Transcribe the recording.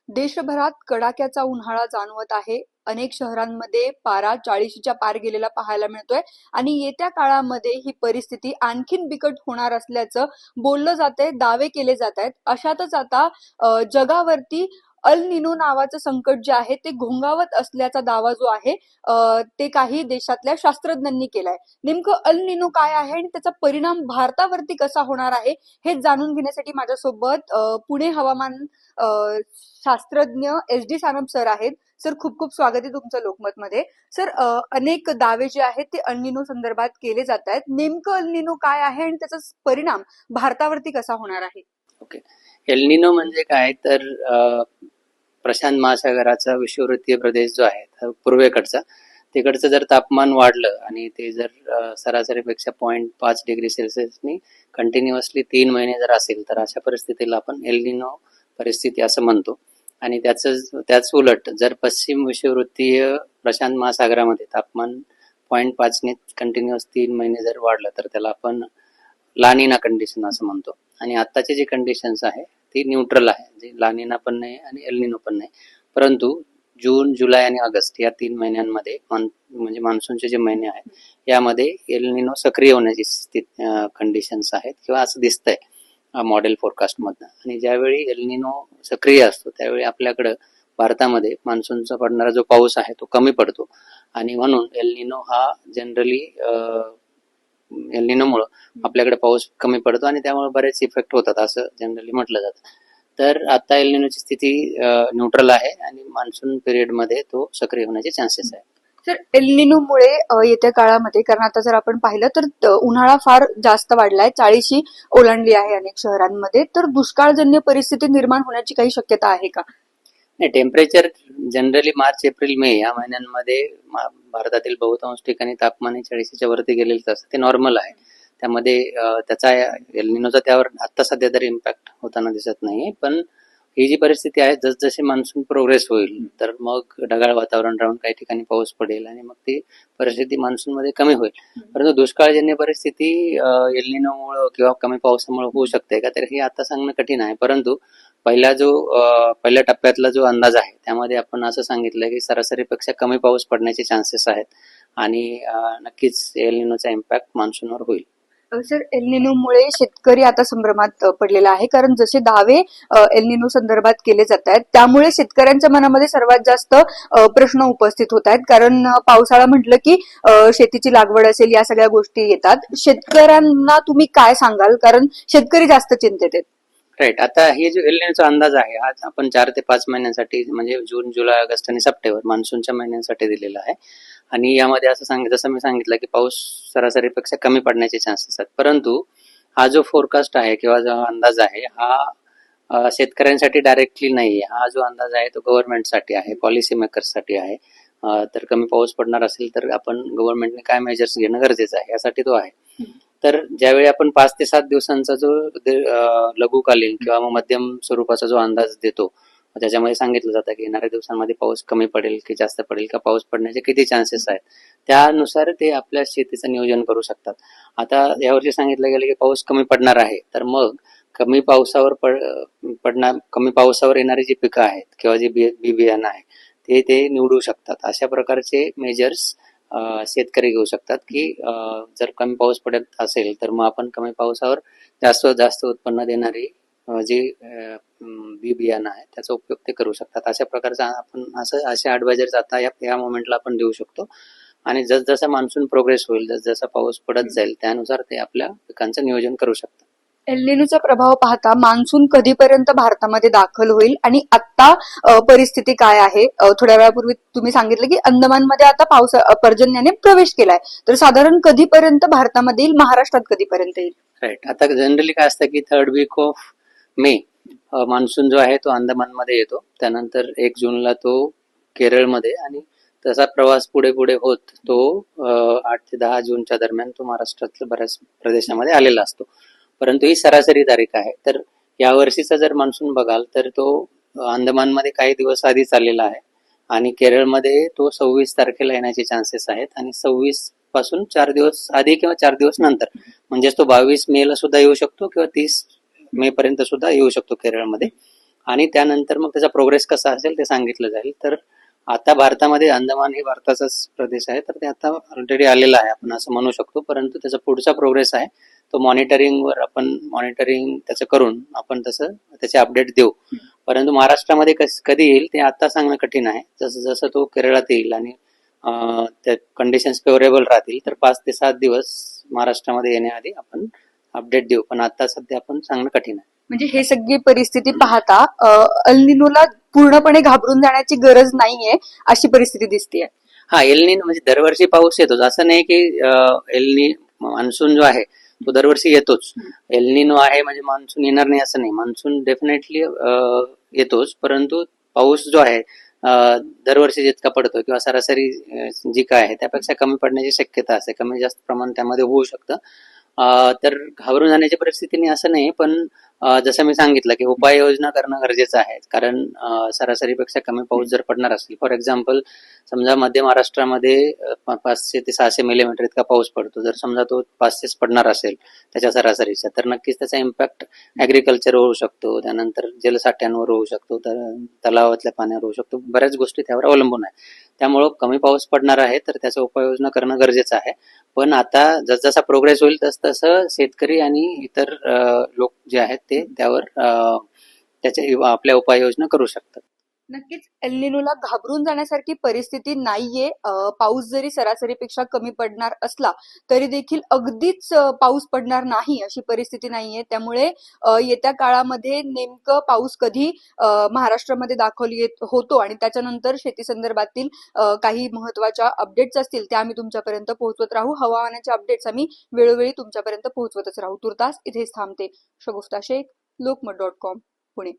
देशभरात कडाक्याचा उन्हाळा जाणवत आहे. अनेक शहरांमध्ये पारा 40च्या पार गेलेला पाहायला मिळतोय आणि येत्या काळामध्ये ही परिस्थिती आणखीन बिकट होणार असल्याचं बोललं जातंय, दावे केले जात आहेत. अशातच आता जगावरती अल निनो नावाचं संकट जे आहे ते घोंगावत असल्याचा दावा जो आहे ते काही देशातल्या शास्त्रज्ञांनी केलाय. नेमकं अल निनो काय आहे आणि त्याचा परिणाम भारतावरती कसा होणार आहे हे जाणून घेण्यासाठी माझ्यासोबत पुणे हवामान अ, शास्त्रज्ञ SD सानप सर आहेत. सर, खूप खूप स्वागत आहे तुमचं लोकमतमध्ये. सर, अनेक दावे जे आहेत ते अल निनो संदर्भात केले जात आहेत. नेमकं अल निनो काय आहे आणि त्याचा परिणाम भारतावरती कसा होणार आहे? ओके. एल निनो म्हणजे काय तर प्रशांत महासागराचा विषुववृत्तीय प्रदेश जो आहे पूर्वेकडचा, तिकडचं जर तापमान वाढलं आणि ते जर सरासरीपेक्षा 0.5 डिग्री सेल्सिअसनी कंटिन्युअसली 3 महिने जर असेल तर अशा परिस्थितीला आपण एल निनो परिस्थिती असं म्हणतो. आणि त्याच उलट जर पश्चिम विषुववृत्तीय प्रशांत महासागरामध्ये तापमान 0.5ने कंटिन्युअस 3 महिने जर वाढलं तर त्याला आपण लानिना कंडिशन असं म्हणतो. आणि आताची जी कंडिशन्स आहे ती न्यूट्रल आहे, जी लानिना पण नाही आणि एल निनो पण नाही. परंतु जून, जुलै आणि ऑगस्ट या 3 महिन्यांमध्ये म्हणजे मान्सूनचे जे महिने आहेत यामध्ये एल निनो सक्रिय होण्याची कंडिशन्स आहेत किंवा असं दिसतंय मॉडेल फोरकास्टमधनं. आणि ज्यावेळी एल निनो सक्रिय असतो त्यावेळी आपल्याकडं भारतामध्ये मान्सूनचा पडणारा जो पाऊस आहे तो कमी पडतो. आणि म्हणून एल निनो हा जनरली एल निनोमुळं आपल्याकडे पाऊस कमी पडतो आणि त्यामुळे बरेच इफेक्ट होतात असं जनरली म्हटलं जातं. तर आता एल निनोची स्थिती न्यूट्रल आहे आणि मान्सून पिरियडमध्ये तो सक्रिय होण्याचे चान्सेस आहेत. तर एल निनोमुळे येत्या काळामध्ये, कारण आता जर आपण पाहिलं तर उन्हाळा फार जास्त वाढलाय, 40शी ओलांडली आहे अनेक शहरांमध्ये, तर दुष्काळजन्य परिस्थिती निर्माण होण्याची काही शक्यता आहे का? नाही, टेम्परेचर जनरली मार्च, एप्रिल, मे या महिन्यांमध्ये भारतातील बहुतांश ठिकाणी तापमान 40च्या वरती गेलेलं असतं, ते नॉर्मल आहे. त्यामध्ये त्याचा एल निनोचा त्यावर आता सध्या तरी इम्पॅक्ट होताना दिसत नाही. पण ही जी परिस्थिती आहे, जसजसे मान्सून प्रोग्रेस होईल तर मग ढगाळ वातावरण राहून काही ठिकाणी पाऊस पडेल आणि मग ती परिस्थिती मान्सूनमध्ये कमी होईल. परंतु दुष्काळजन्य परिस्थिती एल निनोमुळं किंवा कमी पावसामुळे होऊ शकते का, तर हे आता सांगणं कठीण आहे. परंतु पहिल्या टप्प्यातला जो अंदाज आहे त्यामध्ये आपण असं सांगितलं की सरासरीपेक्षा कमी पाऊस पडण्याचे चान्सेस आहेत आणि नक्कीच एल निनोचा इम्पॅक्ट मान्सूनवर होईल. सर, एल निनोमुळे शेतकरी आता संभ्रमात पडलेला आहे, कारण जसे दावे एल निनो संदर्भात केले जात आहेत त्यामुळे शेतकऱ्यांच्या मनामध्ये सर्वात जास्त प्रश्न उपस्थित होत आहेत. कारण पावसाळा म्हटलं की शेतीची लागवड असेल, या सगळ्या गोष्टी येतात. शेतकऱ्यांना तुम्ही काय सांगाल, कारण शेतकरी जास्त चिंतेत आहेत? राईट. आता हे जो एल निनोचा अंदाज आहे आज आपण 4 ते 5 महिन्यांसाठी म्हणजे जून, जुलै, ऑगस्ट आणि सप्टेंबर मान्सूनच्या महिन्यांसाठी दिलेला आहे. आणि यामध्ये जसं मी सांगितलं की पाऊस सरासरीपेक्षा कमी पडण्याचे चान्सेस आहेत. परंतु हा जो फोरकास्ट आहे किंवा जो अंदाज आहे हा शेतकऱ्यांसाठी डायरेक्टली नाहीये. हा जो अंदाज आहे तो गव्हर्नमेंटसाठी आहे, पॉलिसी मेकर्ससाठी आहे. तर कमी पाऊस पडणार असेल तर आपण गव्हर्नमेंटने काय मेजर्स घेणं गरजेचं आहे यासाठी तो आहे. तर ज्यावेळी आपण 5 ते 7 दिवसांचा जो लघुकालीन किंवा मग मध्यम स्वरूपाचा जो अंदाज देतो त्याच्यामध्ये सांगितलं जातं की येणाऱ्या दिवसांमध्ये पाऊस कमी पडेल की जास्त पडेल का, पाऊस पडण्याचे किती चान्सेस आहेत, त्यानुसार ते आपल्या शेतीचं नियोजन करू शकतात. आता यावर्षी सांगितलं गेलं की पाऊस कमी पडणार आहे, तर मग कमी पावसावर येणारी जी पिकं आहेत किंवा जे बी बियाणं आहे ते निवडू शकतात. अशा प्रकारचे मेजर्स शेतकरी घेऊ शकतात की जर कमी पाऊस पडत असेल तर मग आपण कमी पावसावर जास्त उत्पन्न देणारी जी बी बियाणं आहे त्याचा उपयोग ते करू शकतात. अशा प्रकारचा आपण असे ऍडवायजर्स आता या मोमेंटला आपण देऊ शकतो. आणि जसं मान्सून प्रोग्रेस होईल, जसा पाऊस पडत जाईल त्यानुसार ते आपल्या पिकांचं नियोजन करू शकतात. एल निनोचा प्रभाव पाहता मान्सून कधीपर्यंत भारतामध्ये दाखल होईल आणि आता परिस्थिती काय आहे? थोड्या वेळापूर्वी तुम्ही सांगितलं की अंदमानमध्ये आता पर्जन्याने प्रवेश केलाय, तर साधारण कधीपर्यंत भारतामध्ये येईल, महाराष्ट्रात कधीपर्यंत येईल? राईट. आता जनरली काय असतं की 3rd weak of May monsoon जो आहे तो अंदमानमध्ये येतो. त्यानंतर 1 जूनला तो केरळमध्ये आणि तसा प्रवास पुढे होत तो 8 ते 10 जूनच्या दरम्यान तो महाराष्ट्रातल्या बऱ्याच प्रदेशामध्ये आलेला असतो. परंतु ही सरासरी तारीख आहे. तर यावर्षीचा जर मान्सून बघाल तर तो अंदमानमध्ये काही दिवस आधी चाललेला आहे आणि केरळमध्ये तो 26 तारखेला येण्याचे चान्सेस आहेत आणि 26 पासून 4 दिवस आधी किंवा 4 दिवस नंतर, म्हणजेच तो 22 मे ला सुद्धा येऊ शकतो किंवा 30 मे पर्यंत सुद्धा येऊ शकतो केरळमध्ये. आणि त्यानंतर मग त्याचा प्रोग्रेस कसा असेल ते सांगितलं जाईल. तर आता भारतामध्ये अंदमान हे भारताचाच प्रदेश आहे, तर ते आता ऑलरेडी आलेलं आहे आपण असं म्हणू शकतो. परंतु त्याचा पुढचा प्रोग्रेस आहे तो मॉनिटरिंगवर आपण मॉनिटरिंग त्याचं करून आपण तसं त्याचे अपडेट देऊ. परंतु महाराष्ट्रामध्ये कधी येईल ते आता सांगणं कठीण आहे. जसं जसं तो केरळात येईल आणि त्या कंडिशन्स फेवरेबल राहतील तर 5 ते 7 दिवस महाराष्ट्रामध्ये येण्याआधी आपण अपडेट देऊ. पण आता सध्या आपण सांगणं कठीण आहे. म्हणजे हे सगळी परिस्थिती पाहता अल निनोला पूर्णपणे घाबरून जाण्याची गरज नाहीये अशी परिस्थिती दिसतेय. हा, एलनिनो म्हणजे दरवर्षी पाऊस येतोच असं नाही की एलनी मान्सून जो आहे तो दरवर्षी येतोच. एलनिनो आहे म्हणजे मान्सून येणार नाही असं नाही. मान्सून डेफिनेटली येतोच, परंतु पाऊस जो आहे दरवर्षी जितका पडतो किंवा सरासरी जी काय आहे त्यापेक्षा कमी पडण्याची शक्यता असते. कमी जास्त प्रमाण त्यामध्ये होऊ शकतं. तर घाबरून जाण्याची परिस्थिती नाही असं नाही, पण जसं मी सांगितलं की उपाययोजना करणं गरजेचं आहे. कारण सरासरीपेक्षा कमी पाऊस जर पडणार असेल, फॉर एक्झाम्पल समजा मध्य महाराष्ट्रामध्ये 500 ते 600 मिलीमीटर इतका पाऊस पडतो. जर समजा तो 500च पडणार असेल त्याच्या सरासरीचा, तर नक्कीच त्याचा इम्पॅक्ट ऍग्रिकल्चर होऊ शकतो, त्यानंतर जलसाठ्यांवर होऊ शकतो, तलावातल्या पाण्यावर होऊ शकतो. बऱ्याच गोष्टी त्यावर अवलंबून आहे. त्यामुळं कमी पाऊस पडणार आहे तर त्याचा उपाययोजना करणं गरजेचं आहे. पण आता जसजसा प्रोग्रेस होईल तसं शेतकरी आणि इतर लोक जे आहेत ते त्यावर त्याच्या आपल्या उपाययोजना करू शकतात. नक्कीच एल निनोला घाबरून जाण्यासारखी परिस्थिती नाहीये. पाऊस जरी सरासरीपेक्षा कमी पडणार असला तरी देखील अगदीच पाऊस पडणार नाही अशी परिस्थिती नाहीये. त्यामुळे येत्या काळामध्ये नेमकं पाऊस कधी महाराष्ट्रामध्ये दाखवली होतो आणि त्याच्यानंतर शेती संदर्भातील काही महत्वाच्या अपडेट्स असतील त्या आम्ही तुमच्यापर्यंत पोहोचवत राहू. हवामानाचे अपडेट्स आम्ही वेळोवेळी तुमच्यापर्यंत पोहोचवतच राहू. तुर्तास इथेच थांबते. शगुफ्ता शेख, लोकमत.com, पुणे.